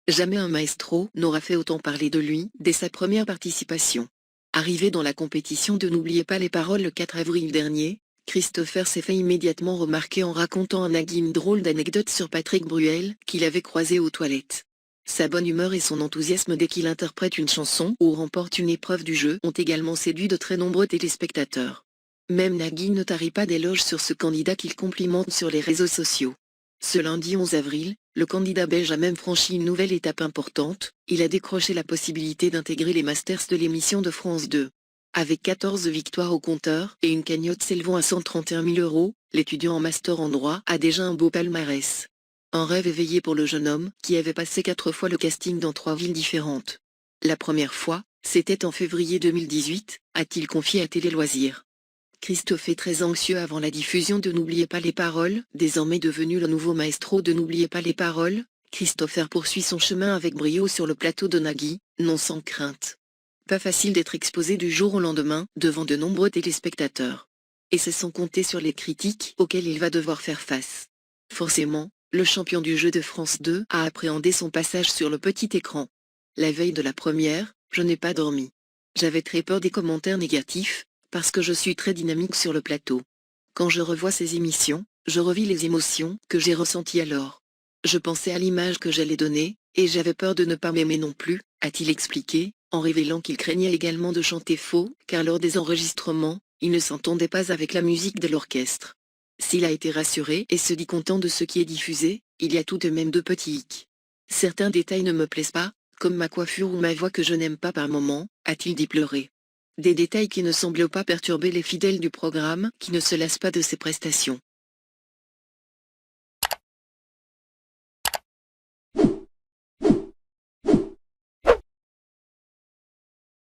Jamais un maestro n'aura fait autant parler de lui dès sa première participation. Arrivé dans la compétition de N'oubliez pas les paroles le 4 avril dernier, Christopher s'est fait immédiatement remarquer en racontant à Nagui une drôle d'anecdote sur Patrick Bruel qu'il avait croisé aux toilettes. Sa bonne humeur et son enthousiasme dès qu'il interprète une chanson ou remporte une épreuve du jeu ont également séduit de très nombreux téléspectateurs. Même Nagui ne tarit pas d'éloges sur ce candidat qu'il complimente sur les réseaux sociaux. Ce lundi 11 avril, le candidat belge a même franchi une nouvelle étape importante, il a décroché la possibilité d'intégrer les Masters de l'émission de France 2. Avec 14 victoires au compteur et une cagnotte s'élevant à 131 000 €, l'étudiant en master en droit a déjà un beau palmarès. Un rêve éveillé pour le jeune homme qui avait passé 4 fois le casting dans 3 villes différentes. La première fois, c'était en février 2018, a-t-il confié à Télé Loisirs. Christophe est très anxieux avant la diffusion de N'oubliez pas les paroles, désormais devenu le nouveau maestro de N'oubliez pas les paroles. Christopher poursuit son chemin avec brio sur le plateau de Nagui, non sans crainte. Pas facile d'être exposé du jour au lendemain, devant de nombreux téléspectateurs. Et c'est sans compter sur les critiques auxquelles il va devoir faire face. Forcément, le champion du jeu de France 2 a appréhendé son passage sur le petit écran. La veille de la première, je n'ai pas dormi. J'avais très peur des commentaires négatifs, parce que je suis très dynamique sur le plateau. Quand je revois ces émissions, je revis les émotions que j'ai ressenties alors. Je pensais à l'image que j'allais donner, et j'avais peur de ne pas m'aimer non plus, a-t-il expliqué, en révélant qu'il craignait également de chanter faux, car lors des enregistrements, il ne s'entendait pas avec la musique de l'orchestre. S'il a été rassuré et se dit content de ce qui est diffusé, il y a tout de même de petits hicks. Certains détails ne me plaisent pas, comme ma coiffure ou ma voix que je n'aime pas par moments, a-t-il dit pleurer. Des détails qui ne semblent pas perturber les fidèles du programme qui ne se lassent pas de ses prestations.